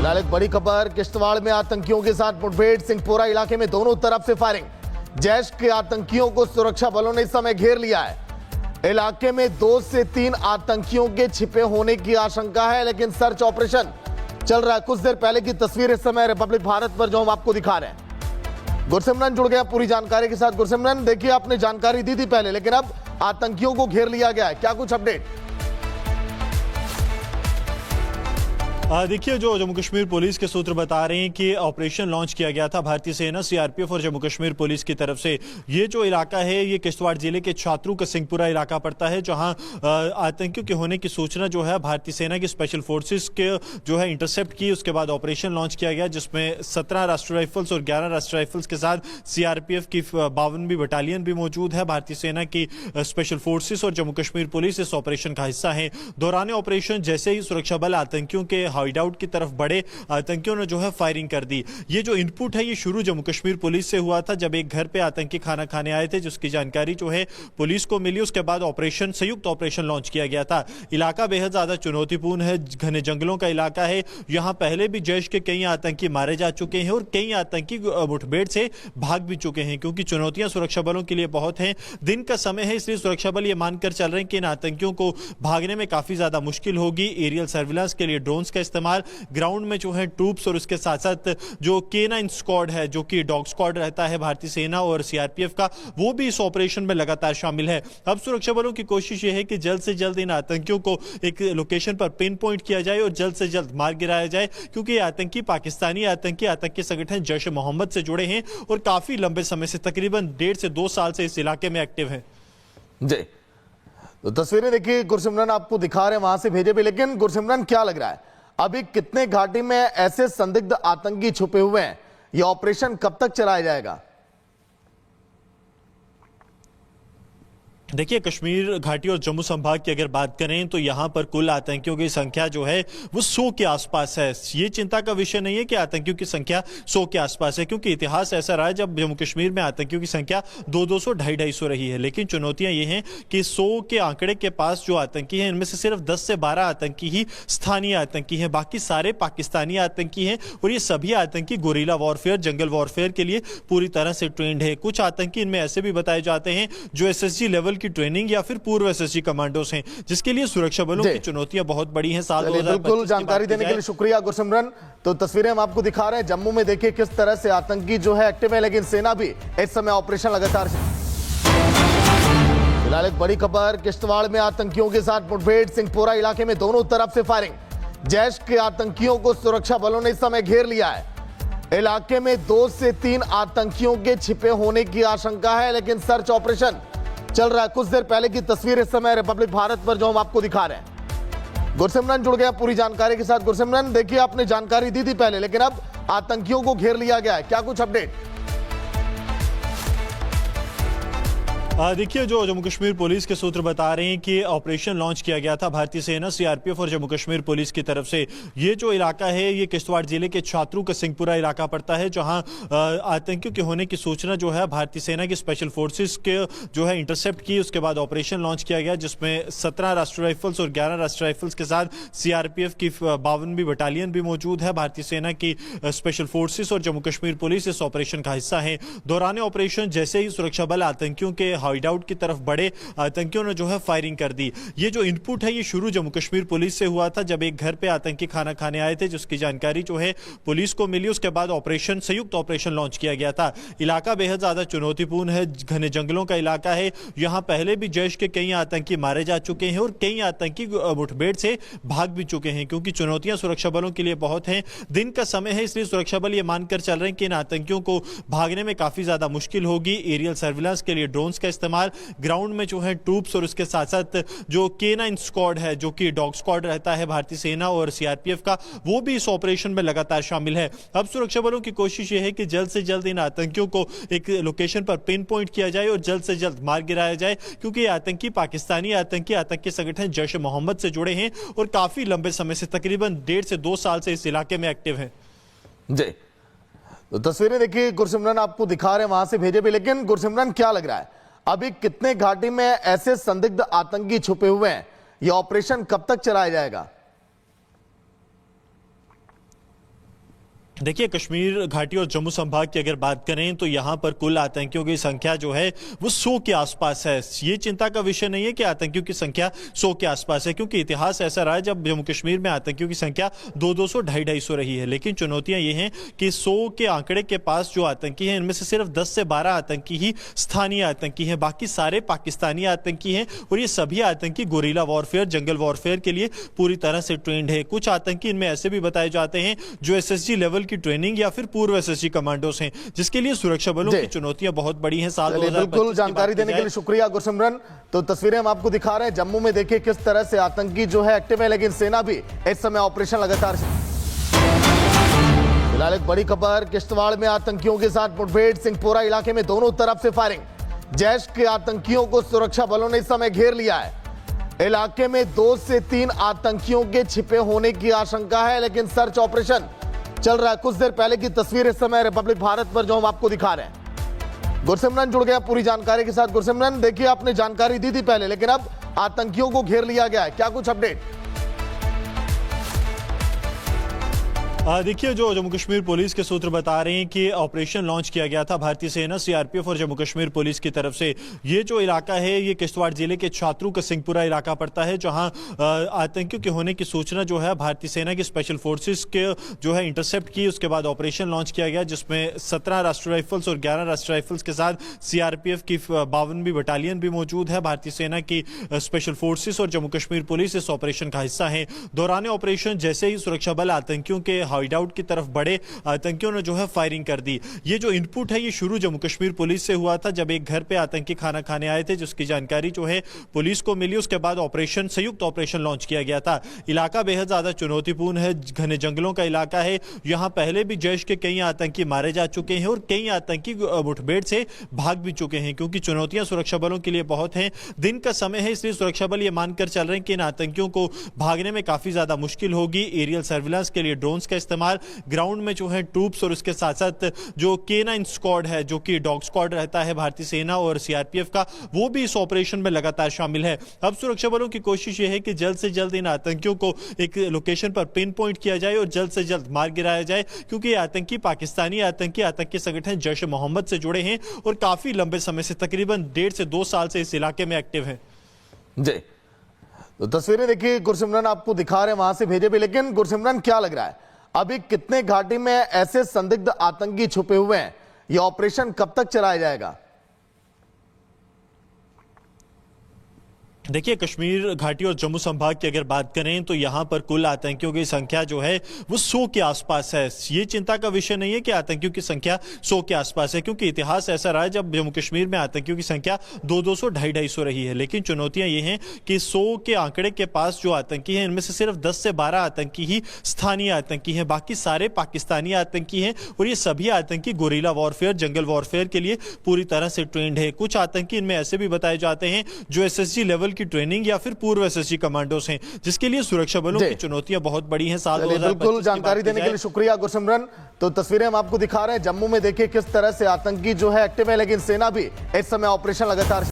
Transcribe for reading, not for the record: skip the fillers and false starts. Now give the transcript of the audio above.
फिलहाल एक बड़ी खबर, किश्तवाड़ में आतंकियों के साथ मुठभेड़, सिंहपुरा इलाके में दोनों तरफ से फायरिंग। जैश के आतंकियों को सुरक्षा बलों ने इस समय घेर लिया है। इलाके में 2 से 3 आतंकियों के छिपे होने की आशंका है, लेकिन सर्च ऑपरेशन चल रहा है। कुछ देर पहले की तस्वीर इस समय रिपब्लिक भारत पर जो हम आपको दिखा रहे हैं। गुरसिमरन जुड़ गया पूरी जानकारी के साथ। गुरसिमरन, देखिए आपने जानकारी दी थी पहले, लेकिन अब आतंकियों को घेर लिया गया है, क्या कुछ अपडेट? देखिए, जो जम्मू कश्मीर पुलिस के सूत्र बता रहे हैं कि ऑपरेशन लॉन्च किया गया था भारतीय सेना, सीआरपीएफ और जम्मू कश्मीर पुलिस की तरफ से। ये जो इलाका है, ये किश्तवाड़ जिले के छात्रों का सिंहपुरा इलाका पड़ता है, जहां आतंकियों के होने की सूचना जो है भारतीय सेना की स्पेशल फोर्सेस के जो है इंटरसेप्ट की। उसके बाद ऑपरेशन लॉन्च किया गया, जिसमें 17 राष्ट्रीय राइफल्स और 11 राष्ट्रीय राइफल्स के साथ सीआरपीएफ की 52वीं बटालियन भी मौजूद है। भारतीय सेना की स्पेशल फोर्सेस और जम्मू कश्मीर पुलिस इस ऑपरेशन का हिस्सा है। दौरान ऑपरेशन जैसे ही सुरक्षा बल आतंकियों के हाइड आउट की तरफ बढ़े, आतंकियों ने जो है फायरिंग कर दी। ये जो इनपुट है, ये शुरू जम्मू कश्मीर पुलिस से हुआ था, जब एक घर पे आतंकी खाना खाने आए थे, जिसकी जानकारी जो है पुलिस को मिली। उसके बाद संयुक्त ऑपरेशन लॉन्च किया गया था। इलाका बेहद ज्यादा चुनौतीपूर्ण है, घने जंगलों का इलाका है। यहां पहले भी जैश के कई आतंकी मारे जा चुके हैं और कई आतंकी मुठभेड़ से भाग भी चुके हैं, क्योंकि चुनौतियां सुरक्षा बलों के लिए बहुत हैं। दिन का समय है, इसलिए सुरक्षा बल ये मानकर चल रहे हैं कि इन आतंकियों को भागने में काफी ज्यादा मुश्किल होगी। एरियल सर्विलांस के लिए ड्रोन्स का इस्तेमाल, ग्राउंड में जो है ट्रूप्स और उसके साथ साथ जो K9 स्क्वाड है, जो कि डॉग स्क्वाड रहता है भारतीय सेना और सीआरपीएफ का, वो भी इस ऑपरेशन में लगातार शामिल है। अब सुरक्षा बलों की कोशिश ये है कि जल्द से जल्द इन आतंकियों को एक लोकेशन पर पिन पॉइंट किया जाए और जल्द से जल्द मार गिराया जाए, क्योंकि ये आतंकी पाकिस्तानी आतंकी संगठन जैश ए मोहम्मद से जुड़े हैं और काफी लंबे समय से, तकरीबन 1.5 से 2 साल से इस इलाके में एक्टिव है। जी, तो तस्वीरें देखिए गुरसिमरन आपको दिखा रहे हैं, वहां से भेजे भी। लेकिन गुरसिमरन, क्या लग रहा है अभी कितने घाटी में ऐसे संदिग्ध आतंकी छुपे हुए हैं? यह ऑपरेशन कब तक चलाया जाएगा? देखिए, कश्मीर घाटी और जम्मू संभाग की अगर बात करें तो यहां पर कुल आतंकियों की संख्या जो है वो 100 के आसपास है। ये चिंता का विषय नहीं है कि आतंकियों की संख्या 100 के आसपास है, क्योंकि इतिहास ऐसा रहा है जब जम्मू कश्मीर में आतंकियों की संख्या 200, 250 रही है। लेकिन चुनौतियां ये हैं कि 100 के आंकड़े के पास जो आतंकी हैं, इनमें से सिर्फ 10 से 12 आतंकी ही स्थानीय आतंकी हैं, बाकी सारे पाकिस्तानी आतंकी हैं। और ये सभी आतंकी गोरिल्ला वॉरफेयर, जंगल वॉरफेयर के लिए पूरी तरह से ट्रेंड है। कुछ आतंकी इनमें ऐसे भी बताए जाते हैं जो SSG लेवल की ट्रेनिंग या फिर पूर्व SSG कमांडोस हैं, जिसके लिए सुरक्षा बलों की चुनौतियां बहुत बड़ी हैं। साल 2025 बिल्कुल जानकारी देने के लिए शुक्रिया गुरसिमरन। तो तस्वीरें हम आपको दिखा रहे हैं जम्मू में, देखिए किस तरह से आतंकी जो है एक्टिव है, लेकिन सेना भी इस समय ऑपरेशन लगातार। फिलहाल एक बड़ी खबर, किश्तवाड़ में आतंकियों के साथ मुठभेड़, सिंहपुरा इलाके में दोनों तरफ से फायरिंग। जैश के आतंकियों को सुरक्षा बलों ने इस समय घेर लिया है। इलाके में 2 से 3 आतंकियों के छिपे होने की आशंका है, लेकिन सर्च ऑपरेशन चल रहा है। कुछ देर पहले की तस्वीर इस समय रिपब्लिक भारत पर जो हम आपको दिखा रहे हैं। गुरसिमरन जुड़ गया पूरी जानकारी के साथ। गुरसिमरन, देखिए आपने जानकारी दी थी पहले, लेकिन अब आतंकियों को घेर लिया गया है, क्या कुछ अपडेट? देखिए, जो जम्मू कश्मीर पुलिस के सूत्र बता रहे हैं कि ऑपरेशन लॉन्च किया गया था भारतीय सेना, सीआरपीएफ और जम्मू कश्मीर पुलिस की तरफ से। ये जो इलाका है, ये किश्तवाड़ जिले के छात्रों का सिंहपुरा इलाका पड़ता है, जहां आतंकियों के होने की सूचना जो है भारतीय सेना की स्पेशल फोर्सेस के जो है इंटरसेप्ट की। उसके बाद ऑपरेशन लॉन्च किया गया, जिसमें 17 राष्ट्रीय राइफल्स और 11 राष्ट्रीय राइफल्स के साथ सीआरपीएफ की 52वीं बटालियन भी मौजूद है। भारतीय सेना की स्पेशल फोर्सेस और जम्मू कश्मीर पुलिस इस ऑपरेशन का हिस्सा है। दौरान ऑपरेशन जैसे ही सुरक्षा बल आतंकियों के हाइड आउट की तरफ बढ़े, आतंकियों ने जो है फायरिंग कर दी। ये जो इनपुट है, ये शुरू जम्मू कश्मीर पुलिस से हुआ था, जब एक घर पे आतंकी खाना खाने आए थे, जिसकी जानकारी जो है पुलिस को मिली। उसके बाद संयुक्त ऑपरेशन लॉन्च किया गया था। इलाका बेहद ज्यादा चुनौतीपूर्ण है, घने जंगलों का इलाका है। यहां पहले भी जैश के कई आतंकी मारे जा चुके हैं और कई आतंकी मुठभेड़ से भाग भी चुके हैं, क्योंकि चुनौतियां सुरक्षा बलों के लिए बहुत हैं। दिन का समय है, इसलिए सुरक्षा बल ये मानकर चल रहे हैं कि इन आतंकियों को भागने में काफी ज्यादा मुश्किल होगी। एरियल सर्विलांस के लिए ड्रोन्स का इस्तेमाल, ग्राउंड में जो है ट्रूप्स और उसके साथ साथ जो K9 स्क्वाड है, जो कि डॉग स्क्वाड रहता है भारतीय सेना और सीआरपीएफ का, वो भी इस ऑपरेशन में लगातार शामिल है। अब सुरक्षा बलों की कोशिश ये है कि जल्द से जल्द इन आतंकियों को एक लोकेशन पर पिन पॉइंट किया जाए और जल्द से जल्द मार गिराया जाए, क्योंकि ये आतंकी पाकिस्तानी आतंकी संगठन जैश ए मोहम्मद से जुड़े हैं और काफी लंबे समय से, तकरीबन 1.5 से 2 साल से इस इलाके में एक्टिव है। जी, तो तस्वीरें देखिए गुरसिमरन आपको दिखा रहे हैं, वहां से भेजे भी। लेकिन गुरसिमरन, क्या लग रहा है अभी कितने घाटी में ऐसे संदिग्ध आतंकी छुपे हुए हैं? यह ऑपरेशन कब तक चलाया जाएगा? देखिए, कश्मीर घाटी और जम्मू संभाग की अगर बात करें तो यहाँ पर कुल आतंकियों की संख्या जो है वो 100 के आसपास है। ये चिंता का विषय नहीं है कि आतंकियों की संख्या 100 के आसपास है, क्योंकि इतिहास ऐसा रहा है जब जम्मू कश्मीर में आतंकियों की संख्या 200, 250 रही है। लेकिन चुनौतियां ये हैं कि 100 के आंकड़े के पास जो आतंकी हैं, इनमें से सिर्फ 10 से 12 आतंकी ही स्थानीय आतंकी हैं, बाकी सारे पाकिस्तानी आतंकी हैं। और ये सभी आतंकी गोरिल्ला वॉरफेयर, जंगल वॉरफेयर के लिए पूरी तरह से ट्रेंड है। कुछ आतंकी इनमें ऐसे भी बताए जाते हैं जो SSG लेवल की ट्रेनिंग या फिर पूर्व SSG कमांडोस हैं, जिसके लिए सुरक्षा बलों की चुनौतियां बहुत बड़ी हैं। साल 2025 बिल्कुल जानकारी देने के लिए शुक्रिया गुरसिमरन। तो तस्वीरें हम आपको दिखा रहे हैं जम्मू में, देखिए किस तरह से आतंकी जो है एक्टिव है, लेकिन सेना भी इस समय ऑपरेशन लगातार। फिलहाल एक बड़ी खबर, किश्तवाड़ में आतंकियों के साथ मुठभेड़, सिंहपुरा इलाके में दोनों तरफ से फायरिंग। जैश के आतंकियों को सुरक्षा बलों ने इस समय घेर लिया है। इलाके में 2 से 3 आतंकियों के छिपे होने की आशंका है, लेकिन सर्च ऑपरेशन चल रहा है। कुछ देर पहले की तस्वीर इस समय रिपब्लिक भारत पर जो हम आपको दिखा रहे हैं। गुरसिमरन जुड़ गया पूरी जानकारी के साथ। गुरसिमरन, देखिए आपने जानकारी दी थी पहले, लेकिन अब आतंकियों को घेर लिया गया है, क्या कुछ अपडेट? देखिए, जो जम्मू कश्मीर पुलिस के सूत्र बता रहे हैं कि ऑपरेशन लॉन्च किया गया था भारतीय सेना, CRPF और जम्मू कश्मीर पुलिस की तरफ से। ये जो इलाका है ये किश्तवाड़ जिले के छात्रू का सिंहपुरा इलाका पड़ता है, जहां आतंकियों के होने की सूचना जो है भारतीय सेना की स्पेशल फोर्सेस के जो है इंटरसेप्ट की। उसके बाद ऑपरेशन लॉन्च किया गया, जिसमें 17 राष्ट्रीय राइफल्स और 11 राष्ट्रीय राइफल्स के साथ CRPF की 52वीं बटालियन भी मौजूद है। भारतीय सेना की स्पेशल फोर्सेस और जम्मू कश्मीर पुलिस इस ऑपरेशन का हिस्सा है। दौरान ऑपरेशन जैसे ही सुरक्षा बल आतंकियों के हाइड आउट की तरफ बढ़े, आतंकियों ने जो है फायरिंग कर दी। ये जो इनपुट है ये शुरू जम्मू कश्मीर पुलिस से हुआ था, जब एक घर पे आतंकी खाना खाने आए थे, जिसकी जानकारी जो है पुलिस को मिली। उसके बाद ऑपरेशन, संयुक्त ऑपरेशन लॉन्च किया गया था। इलाका बेहद ज्यादा चुनौतीपूर्ण है, घने जंगलों का इलाका है। यहां पहले भी जैश के कई आतंकी मारे जा चुके हैं और कई आतंकी मुठभेड़ से भाग भी चुके हैं, क्योंकि चुनौतियां सुरक्षा बलों के लिए बहुत हैं। दिन का समय है, इसलिए सुरक्षा बल ये मानकर चल रहे हैं कि इन आतंकियों को भागने में काफी ज्यादा मुश्किल होगी। एरियल सर्विलांस के लिए ड्रोन्स का इस्तेमाल, ग्राउंड में जो है ट्रूप्स, और उसके साथ साथ जो K9 स्क्वाड है, जो कि डॉग स्क्वाड रहता है भारतीय सेना और CRPF का, वो भी इस ऑपरेशन में लगातार शामिल है। अब सुरक्षा बलों की कोशिश ये है कि जल्द से जल्द इन आतंकियों को एक लोकेशन पर पिन पॉइंट किया जाए और जल्द से जल्द मार गिराया जाए, क्योंकि ये आतंकी पाकिस्तानी आतंकी संगठन जैश-ए-मोहम्मद से जुड़े हैं और काफी लंबे समय से, तकरीबन 1.5 से 2 साल से इस इलाके में एक्टिव है। जी, तो तस्वीरें देखिए गुरसिमरन आपको दिखा रहे हैं, वहां से भेजे भी। लेकिन गुरसिमरन, क्या लग रहा है अभी कितने घाटी में ऐसे संदिग्ध आतंकी छुपे हुए हैं? यह ऑपरेशन कब तक चलाया जाएगा? देखिए, कश्मीर घाटी और जम्मू संभाग की अगर बात करें तो यहाँ पर कुल आतंकियों की संख्या जो है वो 100 के आसपास है। ये चिंता का विषय नहीं है कि आतंकियों की संख्या 100 के आसपास है, क्योंकि इतिहास ऐसा रहा है जब जम्मू कश्मीर में आतंकियों की संख्या 200, 250 रही है। लेकिन चुनौतियां ये हैं कि 100 के आंकड़े के पास जो आतंकी हैं, इनमें से सिर्फ 10 से 12 आतंकी ही स्थानीय आतंकी हैं, बाकी सारे पाकिस्तानी आतंकी हैं। और ये सभी आतंकी गोरिल्ला वॉरफेयर, जंगल वॉरफेयर के लिए पूरी तरह से ट्रेंड है। कुछ आतंकी इनमें ऐसे भी बताए जाते हैं जो SSG लेवल की ट्रेनिंग या फिर पूर्व SSG कमांडोस हैं, जिसके लिए सुरक्षा बलों की चुनौतियां बहुत बड़ी हैं। साल 2025 बिल्कुल जानकारी देने के लिए शुक्रिया गुरसिमरन। तो तस्वीरें हम आपको दिखा रहे हैं जम्मू में, देखिए किस तरह से आतंकी जो है एक्टिव है, लेकिन सेना भी इस समय ऑपरेशन लगातार